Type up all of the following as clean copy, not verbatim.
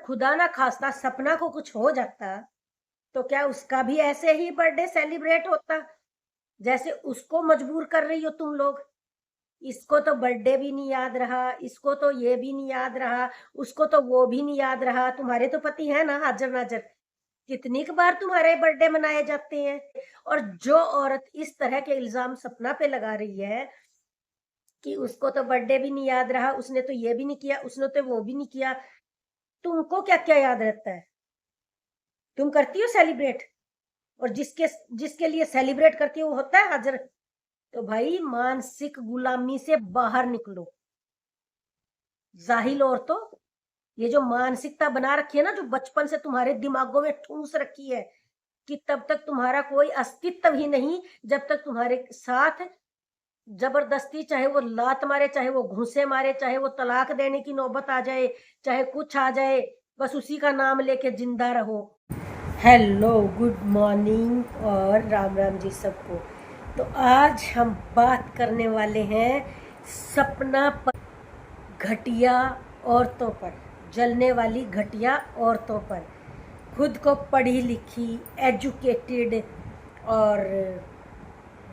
खुदा ना खास्ता सपना को कुछ हो जाता तो क्या उसका भी ऐसे ही बर्थडे सेलिब्रेट होता जैसे उसको मजबूर कर रही हो तुम लोग। इसको तो बर्थडे भी नहीं याद रहा, इसको तो ये भी नहीं याद रहा, उसको तो वो भी नहीं याद रहा। तुम्हारे तो पति है ना हाजिर नाजिर, कितनी क बार तुम्हारे बर्थडे मनाए जाते हैं। और जो औरत इस तरह के इल्जाम सपना पे लगा रही है कि उसको तो बर्थडे भी नहीं याद रहा, उसने तो ये भी नहीं किया, उसने तो वो भी नहीं किया, तुमको क्या क्या याद रहता है? तुम करती हो सेलिब्रेट? और जिसके जिसके लिए सेलिब्रेट करती हो वो होता है हाजिर। तो भाई मानसिक गुलामी से बाहर निकलो। जाहिल औरतों, ये जो मानसिकता बना रखी है ना, जो बचपन से तुम्हारे दिमागों में ठूस रखी है कि तब तक तुम्हारा कोई अस्तित्व ही नहीं जब तक तुम्हारे साथ जबरदस्ती, चाहे वो लात मारे, चाहे वो घूंसे मारे, चाहे वो तलाक देने की नौबत आ जाए, चाहे कुछ आ जाए, बस उसी का नाम लेके जिंदा रहो। हेलो, गुड मॉर्निंग और राम राम जी सबको। तो आज हम बात करने वाले हैं सपना पर, घटिया औरतों पर, जलने वाली घटिया औरतों पर। खुद को पढ़ी लिखी, एजुकेटेड और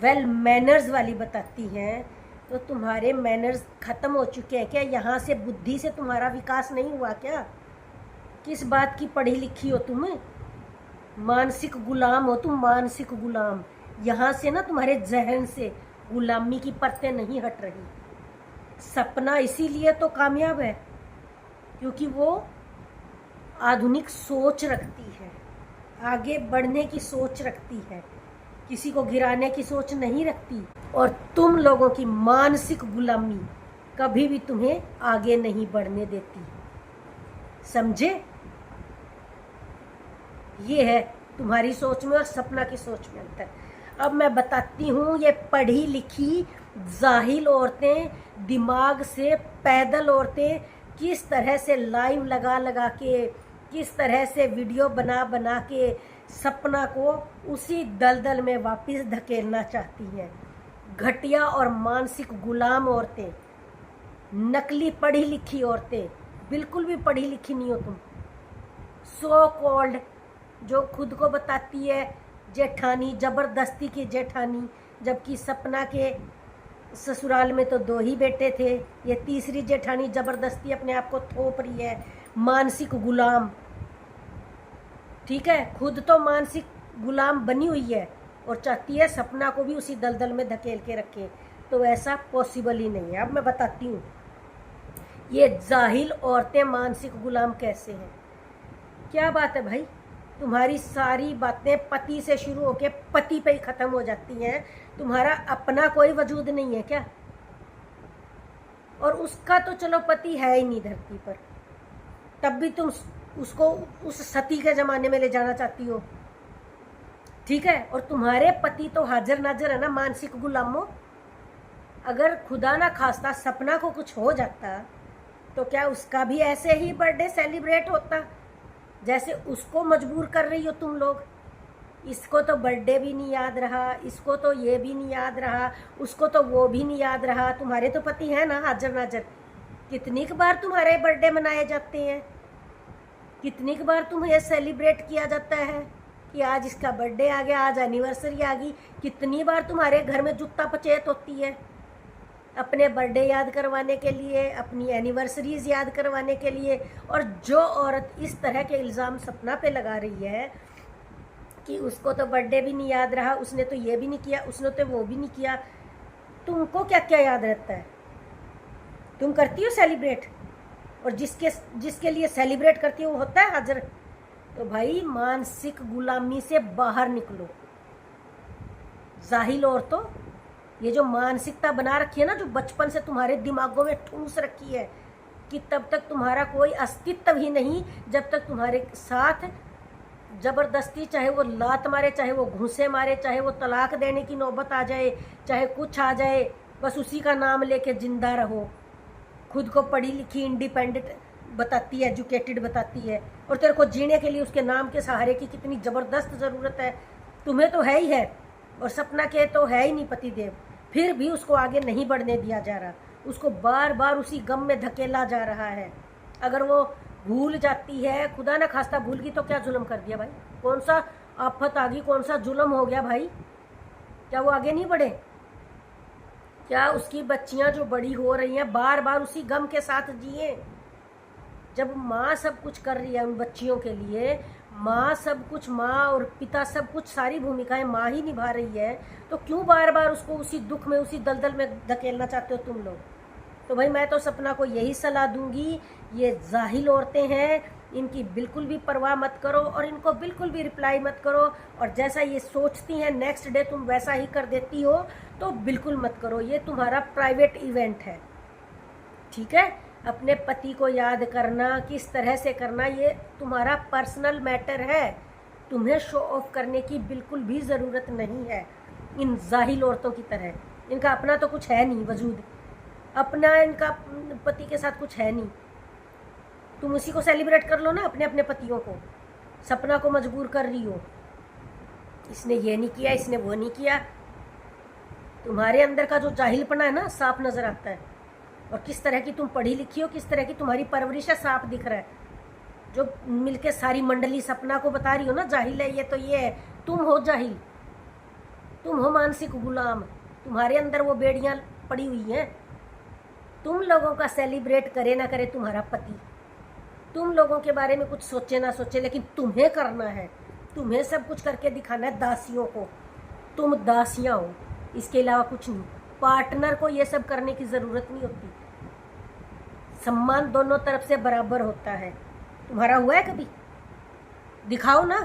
वेल मैनर्स वाली बताती हैं, तो तुम्हारे मैनर्स ख़त्म हो चुके हैं क्या? यहाँ से बुद्धि से तुम्हारा विकास नहीं हुआ क्या? किस बात की पढ़ी लिखी हो तुम? मानसिक गुलाम हो तुम, मानसिक गुलाम। यहाँ से ना तुम्हारे जहन से गुलामी की परतें नहीं हट रही। सपना इसीलिए तो कामयाब है क्योंकि वो आधुनिक सोच रखती है, आगे बढ़ने की सोच रखती है, किसी को गिराने की सोच नहीं रखती। और तुम लोगों की मानसिक गुलामी कभी भी तुम्हें आगे नहीं बढ़ने देती, समझे? ये है तुम्हारी सोच में और सपना की सोच में अंतर। अब मैं बताती हूँ, ये पढ़ी लिखी जाहिल औरतें, दिमाग से पैदल औरतें किस तरह से लाइव लगा लगा के, किस तरह से वीडियो बना बना के सपना को उसी दलदल में वापस धकेलना चाहती हैं। घटिया और मानसिक गुलाम औरतें, नकली पढ़ी लिखी औरतें, बिल्कुल भी पढ़ी लिखी नहीं हो तुम। सो कॉल्ड जो खुद को बताती है जेठानी, जबरदस्ती की जेठानी, जबकि सपना के ससुराल में तो 2 ही बेटे थे। ये तीसरी जेठानी जबरदस्ती अपने आप को थोप रही है। मानसिक गुलाम, ठीक है, खुद तो मानसिक गुलाम बनी हुई है और चाहती है सपना को भी उसी दलदल में धकेल के रखे। तो ऐसा पॉसिबल ही नहीं है। अब मैं बताती हूँ ये जाहिल औरतें मानसिक गुलाम कैसे हैं। क्या बात है भाई, तुम्हारी सारी बातें पति से शुरू होके पति पे ही खत्म हो जाती हैं। तुम्हारा अपना कोई वजूद नहीं है क्या? और उसका तो चलो पति है ही नहीं धरती पर, तब भी तुम उसको उस सती के जमाने में ले जाना चाहती हो, ठीक है? और तुम्हारे पति तो हाजिर नाजिर है ना, मानसिक गुलामों। अगर खुदा ना खास्ता सपना को कुछ हो जाता तो क्या उसका भी ऐसे ही बर्थडे सेलिब्रेट होता जैसे उसको मजबूर कर रही हो तुम लोग। इसको तो बर्थडे भी नहीं याद रहा, इसको तो ये भी नहीं याद रहा, उसको तो वो भी नहीं याद रहा। तुम्हारे तो पति है ना हाजिर नाजिर, कितनी क बार तुम्हारे बर्थडे मनाए जाते हैं, कितनी क बार तुम्हें सेलिब्रेट किया जाता है कि आज इसका बर्थडे आ गया, आज एनिवर्सरी आ गई। कितनी बार तुम्हारे घर में जुत्ता पचेत होती है अपने बर्थडे याद करवाने के लिए, अपनी एनिवर्सरीज याद करवाने के लिए। और जो औरत इस तरह के इल्ज़ाम सपना पे लगा रही है कि उसको तो बर्थडे भी नहीं याद रहा, उसने तो ये भी नहीं किया, उसने तो वो भी नहीं किया, तुमको क्या क्या याद रहता है? तुम करती हो सेलिब्रेट? और जिसके लिए सेलिब्रेट करती हो वो होता है हाजिर। तो भाई मानसिक गुलामी से बाहर निकलो। जाहिल औरतों, ये जो मानसिकता बना रखी है ना, जो बचपन से तुम्हारे दिमागों में ठूस रखी है कि तब तक तुम्हारा कोई अस्तित्व ही नहीं जब तक तुम्हारे साथ जबरदस्ती, चाहे वो लात मारे, चाहे वो घूंसे मारे, चाहे वो तलाक देने की नौबत आ जाए, चाहे कुछ आ जाए, बस उसी का नाम लेके जिंदा रहो। खुद को पढ़ी लिखी, इंडिपेंडेंट बताती है, एजुकेटेड बताती है, और तेरे को जीने के लिए उसके नाम के सहारे की कितनी ज़बरदस्त ज़रूरत है। तुम्हें तो है ही है और सपना के तो है ही नहीं पति देव, फिर भी उसको आगे नहीं बढ़ने दिया जा रहा, उसको बार बार उसी गम में धकेला जा रहा है। अगर वो भूल जाती है, खुदा ना खास्ता भूल गई तो क्या जुल्म कर दिया भाई? कौन सा आफत आ गई, कौन सा जुल्म हो गया भाई? क्या वो आगे नहीं बढ़े? क्या उसकी बच्चियां जो बड़ी हो रही हैं बार बार उसी गम के साथ जिए? जब माँ सब कुछ कर रही है उन बच्चियों के लिए, माँ सब कुछ, माँ और पिता सब कुछ, सारी भूमिकाएं माँ ही निभा रही है, तो क्यों बार बार उसको उसी दुख में, उसी दलदल में धकेलना चाहते हो तुम लोग? तो भाई मैं तो सपना को यही सलाह दूंगी, ये जाहिल औरतें हैं, इनकी बिल्कुल भी परवाह मत करो और इनको बिल्कुल भी रिप्लाई मत करो। और जैसा ये सोचती हैं नेक्स्ट डे तुम वैसा ही कर देती हो, तो बिल्कुल मत करो। ये तुम्हारा प्राइवेट इवेंट है, ठीक है? अपने पति को याद करना, किस तरह से करना, ये तुम्हारा पर्सनल मैटर है। तुम्हें शो ऑफ करने की बिल्कुल भी ज़रूरत नहीं है इन जाहिल औरतों की तरह। इनका अपना तो कुछ है नहीं वजूद, अपना इनका पति के साथ कुछ है नहीं। तुम उसी को सेलिब्रेट कर लो ना, अपने अपने पतियों को। सपना को मजबूर कर रही हो, इसने ये नहीं किया, इसने वो नहीं किया। तुम्हारे अंदर का जो जाहिलपना है ना, साफ नजर आता है। और किस तरह की तुम पढ़ी लिखी हो, किस तरह की तुम्हारी परवरिश है, साफ दिख रहा है। जो मिलके सारी मंडली सपना को बता रही हो ना जाहिल है ये, तो ये है, तुम हो जाहिल, तुम हो मानसिक गुलाम। तुम्हारे अंदर वो बेड़ियां पड़ी हुई हैं। तुम लोगों का सेलिब्रेट करे ना करे तुम्हारा पति, तुम लोगों के बारे में कुछ सोचे ना सोचे, लेकिन तुम्हें करना है, तुम्हें सब कुछ करके दिखाना है दासियों को। तुम दासियां हो, इसके अलावा कुछ नहीं। पार्टनर को ये सब करने की ज़रूरत नहीं होती। सम्मान दोनों तरफ से बराबर होता है। तुम्हारा हुआ है कभी? दिखाओ ना,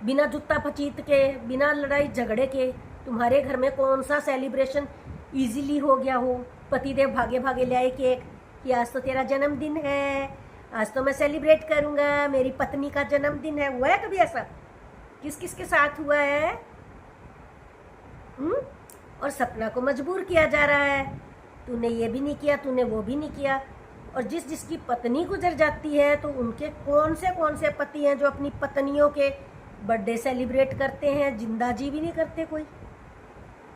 बिना जूता फचीत के, बिना लड़ाई झगड़े के। तुम्हारे घर में कौन सा सेलिब्रेशन इजीली हो गया हो? पतिदेव भागे भागे ले आए केक कि आज तो तेरा जन्मदिन है, आज तो मैं सेलिब्रेट करूंगा, मेरी पत्नी का जन्मदिन है। हुआ है कभी ऐसा? किस किस के साथ हुआ है? और सपना को मजबूर किया जा रहा है, तूने ये भी नहीं किया, तूने वो भी नहीं किया। और जिस जिसकी पत्नी गुजर जाती है, तो उनके कौन से पति हैं जो अपनी पत्नियों के बर्थडे सेलिब्रेट करते हैं? जिंदा जी भी नहीं करते कोई,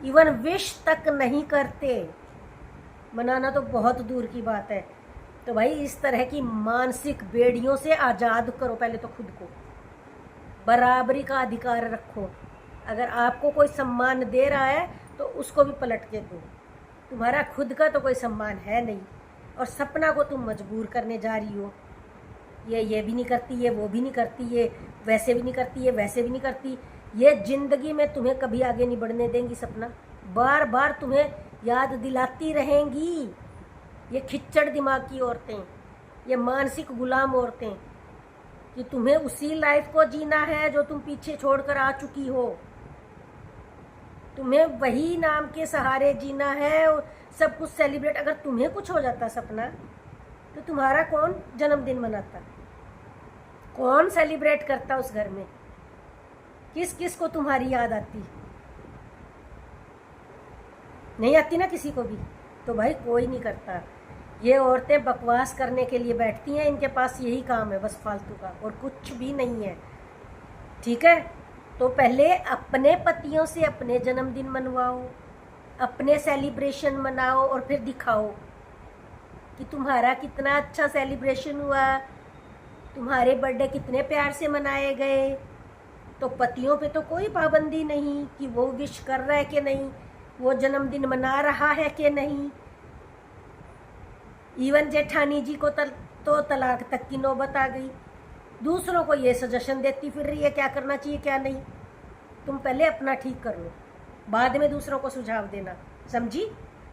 इवन विश तक नहीं करते। मनाना तो बहुत दूर की बात है। तो भाई इस तरह की मानसिक बेड़ियों से आज़ाद करो पहले तो खुद को। बराबरी का अधिकार रखो। अगर आपको कोई सम्मान दे रहा है तो उसको भी पलट के दो। तुम्हारा खुद का तो कोई सम्मान है नहीं, और सपना को तुम मजबूर करने जा रही हो। ये भी नहीं करती, ये वो भी नहीं करती, ये वैसे भी नहीं करती, ये वैसे भी नहीं करती। ये जिंदगी में तुम्हें कभी आगे नहीं बढ़ने देंगी सपना। बार बार तुम्हें याद दिलाती रहेंगी। ये खिच्चड़ दिमाग की औरतें, ये मानसिक गुलाम औरतें, कि तुम्हें उसी लाइफ को जीना है जो तुम पीछे छोड़कर आ चुकी हो। तुम्हें वही नाम के सहारे जीना है और सब कुछ सेलिब्रेट। अगर तुम्हें कुछ हो जाता सपना, तो तुम्हारा कौन जन्मदिन मनाता, कौन सेलिब्रेट करता उस घर में? किस किस को तुम्हारी याद आती? नहीं आती ना किसी को भी। तो भाई कोई नहीं करता। ये औरतें बकवास करने के लिए बैठती हैं, इनके पास यही काम है बस फालतू का, और कुछ भी नहीं है, ठीक है? तो पहले अपने पतियों से अपने जन्मदिन मनवाओ, अपने सेलिब्रेशन मनाओ, और फिर दिखाओ कि तुम्हारा कितना अच्छा सेलिब्रेशन हुआ, तुम्हारे बर्थडे कितने प्यार से मनाए गए। तो पतियों पे तो कोई पाबंदी नहीं कि वो विश कर रहा है कि नहीं, वो जन्मदिन मना रहा है कि नहीं। इवन जेठानी जी को तो तलाक तक की नौबत आ गई। दूसरों को ये सजेशन देती फिर रही है क्या करना चाहिए क्या नहीं। तुम पहले अपना ठीक कर लो, बाद में दूसरों को सुझाव देना, समझी?